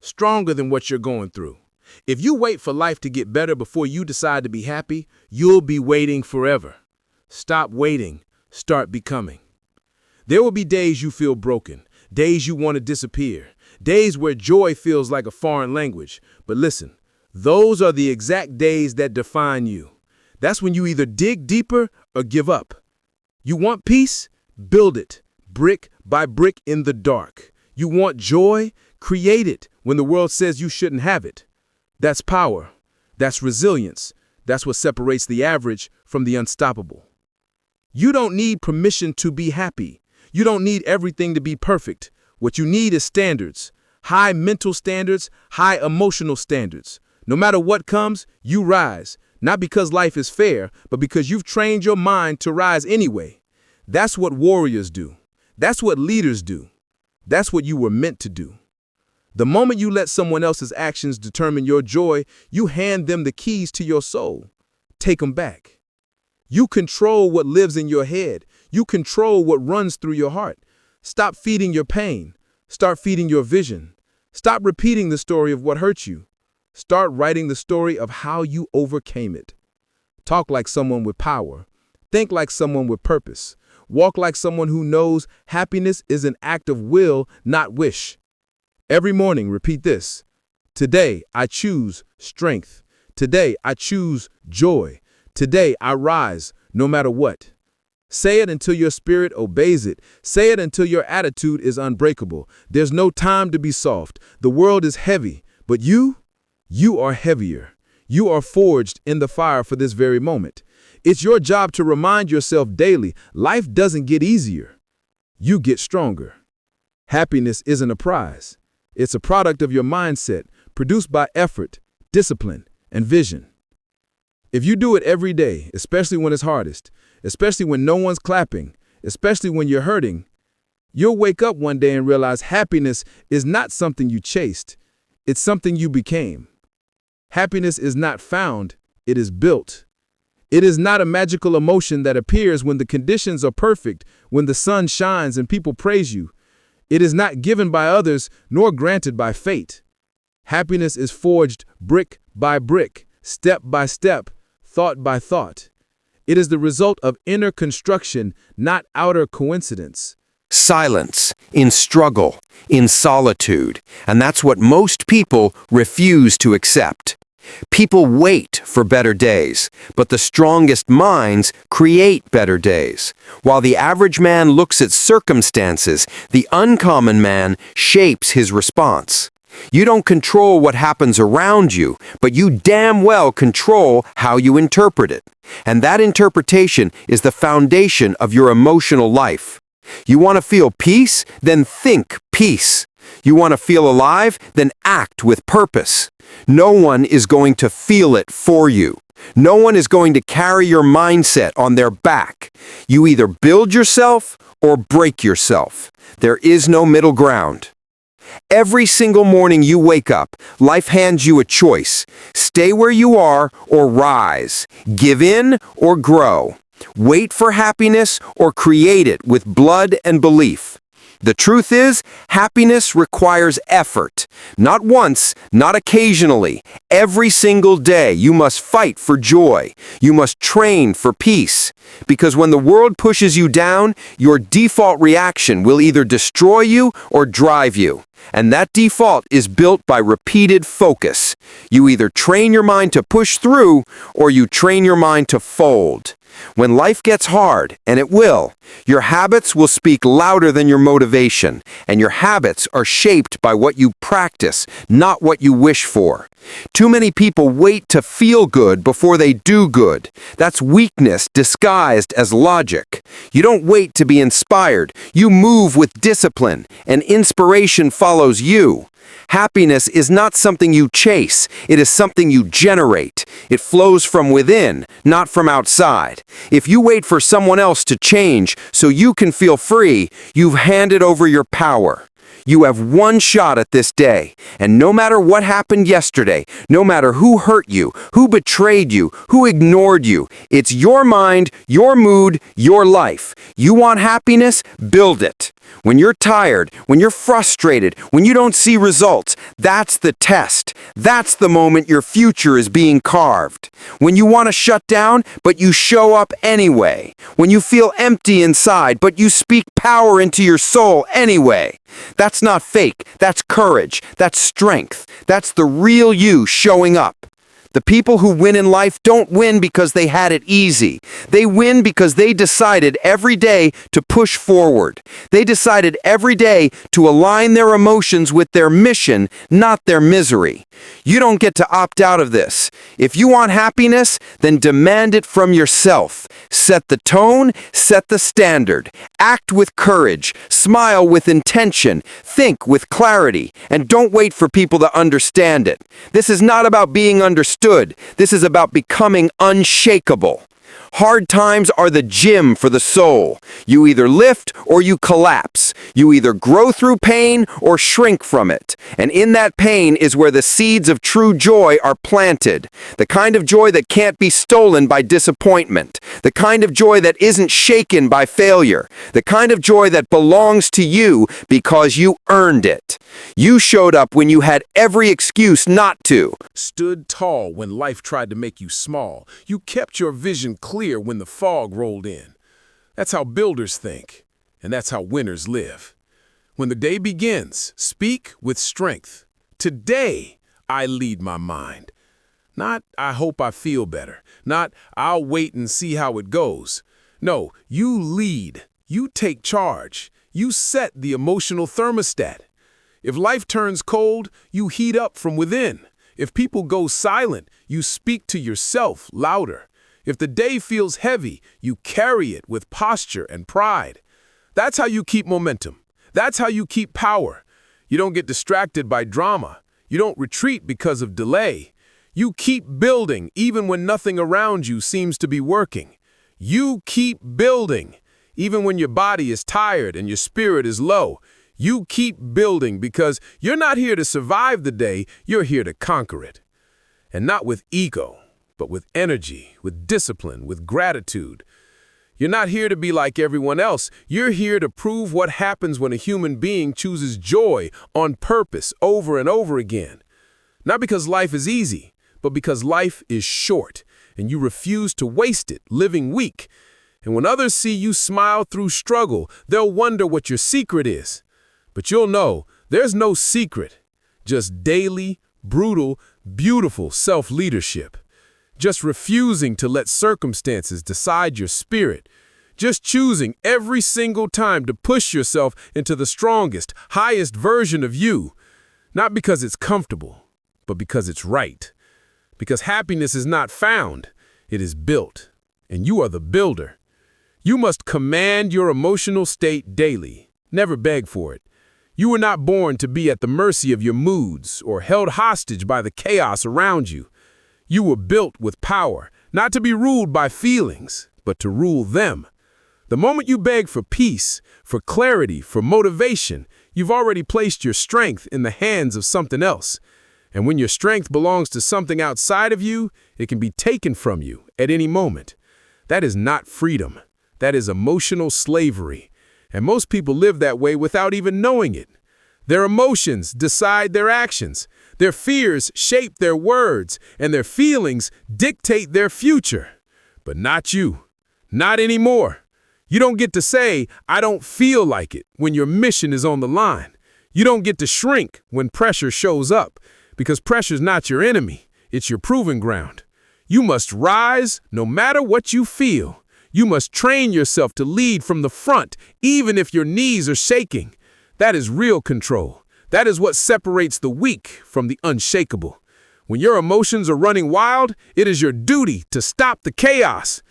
stronger than what you're going through. If you wait for life to get better before you decide to be happy, you'll be waiting forever. Stop waiting. Start becoming. There will be days you feel broken, days you want to disappear, days where joy feels like a foreign language. But listen, those are the exact days that define you. That's when you either dig deeper or give up. You want peace? Build it, brick by brick in the dark. You want joy? Create it when the world says you shouldn't have it. That's power. That's resilience. That's what separates the average from the unstoppable. You don't need permission to be happy. You don't need everything to be perfect. What you need is standards. High mental standards, high emotional standards. No matter what comes, you rise. Not because life is fair, but because you've trained your mind to rise anyway. That's what warriors do. That's what leaders do. That's what you were meant to do. The moment you let someone else's actions determine your joy, you hand them the keys to your soul. Take them back. You control what lives in your head. You control what runs through your heart. Stop feeding your pain. Start feeding your vision. Stop repeating the story of what hurt you. Start writing the story of how you overcame it. Talk like someone with power. Think like someone with purpose. Walk like someone who knows happiness is an act of will, not wish. Every morning, repeat this. Today, I choose strength. Today, I choose joy. Today, I rise, no matter what. Say it until your spirit obeys it. Say it until your attitude is unbreakable. There's no time to be soft. The world is heavy, but you are heavier. You are forged in the fire for this very moment. It's your job to remind yourself daily, life doesn't get easier. You get stronger. Happiness isn't a prize. It's a product of your mindset, produced by effort, discipline, and vision. If you do it every day, especially when it's hardest, especially when no one's clapping, especially when you're hurting, you'll wake up one day and realize happiness is not something you chased. It's something you became. Happiness is not found, it is built. It is not a magical emotion that appears when the conditions are perfect, when the sun shines and people praise you. It is not given by others nor granted by fate. Happiness is forged brick by brick, step by step, thought by thought. It is the result of inner construction, not outer coincidence. Silence, in struggle, in solitude, and that's what most people refuse to accept. People wait for better days, but the strongest minds create better days. While the average man looks at circumstances, the uncommon man shapes his response. You don't control what happens around you, but you damn well control how you interpret it. And that interpretation is the foundation of your emotional life. You want to feel peace? Then think peace. You want to feel alive? Then act with purpose. No one is going to feel it for you. No one is going to carry your mindset on their back. You either build yourself or break yourself. There is no middle ground. Every single morning you wake up, life hands you a choice. Stay where you are or rise. Give in or grow. Wait for happiness or create it with blood and belief. The truth is, happiness requires effort. Not once, not occasionally. Every single day you must fight for joy. You must train for peace. Because when the world pushes you down, your default reaction will either destroy you or drive you. And that default is built by repeated focus. You either train your mind to push through or you train your mind to fold. When life gets hard, and it will, your habits will speak louder than your motivation, and your habits are shaped by what you practice, not what you wish for. Too many people wait to feel good before they do good. That's weakness disguised as logic. You don't wait to be inspired. You move with discipline, and inspiration follows you. Happiness is not something you chase, it is something you generate. It flows from within, not from outside. If you wait for someone else to change so you can feel free, you've handed over your power. You have one shot at this day, and no matter what happened yesterday, no matter who hurt you, who betrayed you, who ignored you, it's your mind, your mood, your life. You want happiness? Build it. When you're tired, when you're frustrated, when you don't see results, that's the test. That's the moment your future is being carved. When you want to shut down, but you show up anyway. When you feel empty inside, but you speak power into your soul anyway. That's not fake. That's courage. That's strength. That's the real you showing up. The people who win in life don't win because they had it easy. They win because they decided every day to push forward. They decided every day to align their emotions with their mission, not their misery. You don't get to opt out of this. If you want happiness, then demand it from yourself. Set the tone, set the standard. Act with courage, smile with intention, think with clarity, and don't wait for people to understand it. This is not about being understood. This is about becoming unshakable. Hard times are the gym for the soul. You either lift or you collapse. You either grow through pain or shrink from it. And in that pain is where the seeds of true joy are planted. The kind of joy that can't be stolen by disappointment. The kind of joy that isn't shaken by failure. The kind of joy that belongs to you because you earned it. You showed up when you had every excuse not to. Stood tall when life tried to make you small. You kept your vision clear when the fog rolled in. That's how builders think, and that's how winners live. When the day begins, speak with strength. Today, I lead my mind. Not, I hope I feel better. Not, I'll wait and see how it goes. No, you lead. You take charge. You set the emotional thermostat. If life turns cold, you heat up from within. If people go silent, you speak to yourself louder. If the day feels heavy, you carry it with posture and pride. That's how you keep momentum. That's how you keep power. You don't get distracted by drama. You don't retreat because of delay. You keep building even when nothing around you seems to be working. You keep building even when your body is tired and your spirit is low. You keep building because you're not here to survive the day, you're here to conquer it. And not with ego, but with energy, with discipline, with gratitude. You're not here to be like everyone else. You're here to prove what happens when a human being chooses joy on purpose over and over again. Not because life is easy, but because life is short, and you refuse to waste it living weak. And when others see you smile through struggle, they'll wonder what your secret is. But you'll know there's no secret, just daily, brutal, beautiful self-leadership. Just refusing to let circumstances decide your spirit. Just choosing every single time to push yourself into the strongest, highest version of you. Not because it's comfortable, but because it's right. Because happiness is not found, it is built. And you are the builder. You must command your emotional state daily. Never beg for it. You were not born to be at the mercy of your moods or held hostage by the chaos around you. You were built with power, not to be ruled by feelings, but to rule them. The moment you beg for peace, for clarity, for motivation, you've already placed your strength in the hands of something else. And when your strength belongs to something outside of you, it can be taken from you at any moment. That is not freedom. That is emotional slavery. And most people live that way without even knowing it. Their emotions decide their actions. Their fears shape their words, and their feelings dictate their future. But not you. Not anymore. You don't get to say, I don't feel like it, when your mission is on the line. You don't get to shrink when pressure shows up, because pressure's not your enemy. It's your proving ground. You must rise no matter what you feel. You must train yourself to lead from the front, even if your knees are shaking. That is real control. That is what separates the weak from the unshakable. When your emotions are running wild, it is your duty to stop the chaos.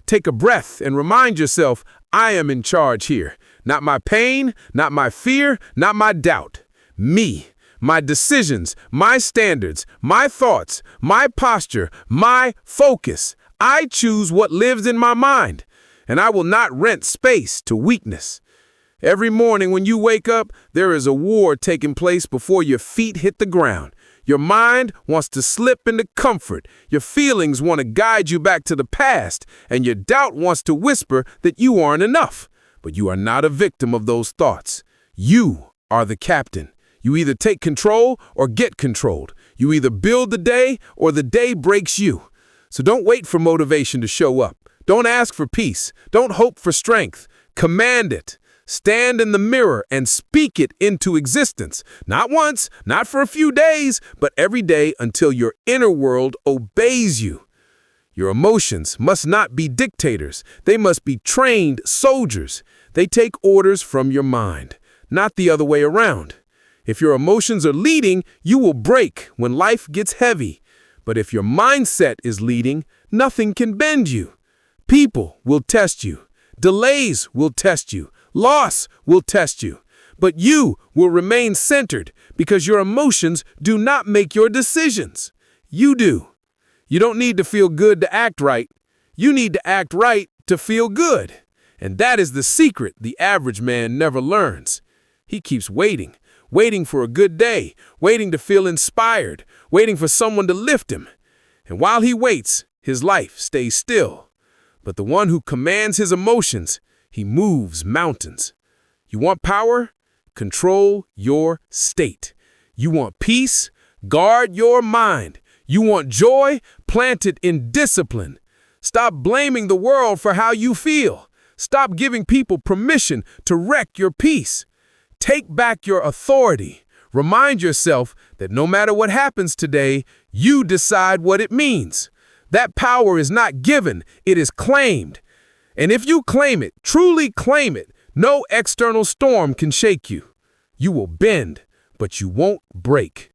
Take a breath and remind yourself, I am in charge here. Not my pain, not my fear, not my doubt. Me, my decisions, my standards, my thoughts, my posture, my focus. I choose what lives in my mind, and I will not rent space to weakness. Every morning when you wake up, there is a war taking place before your feet hit the ground. Your mind wants to slip into comfort. Your feelings want to guide you back to the past, and your doubt wants to whisper that you aren't enough. But you are not a victim of those thoughts. You are the captain. You either take control or get controlled. You either build the day or the day breaks you. So don't wait for motivation to show up. Don't ask for peace. Don't hope for strength. Command it. Stand in the mirror and speak it into existence. Not once, not for a few days, but every day until your inner world obeys you. Your emotions must not be dictators. They must be trained soldiers. They take orders from your mind, not the other way around. If your emotions are leading, you will break when life gets heavy. But if your mindset is leading, nothing can bend you. People will test you. Delays will test you. Loss will test you. But you will remain centered because your emotions do not make your decisions. You do. You don't need to feel good to act right. You need to act right to feel good. And that is the secret the average man never learns. He keeps waiting for a good day, waiting to feel inspired, waiting for someone to lift him. And while he waits, his life stays still. But the one who commands his emotions, he moves mountains. You want power? Control your state. You want peace? Guard your mind. You want joy? Plant it in discipline. Stop blaming the world for how you feel. Stop giving people permission to wreck your peace. Take back your authority. Remind yourself that no matter what happens today, you decide what it means. That power is not given, it is claimed. And if you claim it, truly claim it, no external storm can shake you. You will bend, but you won't break.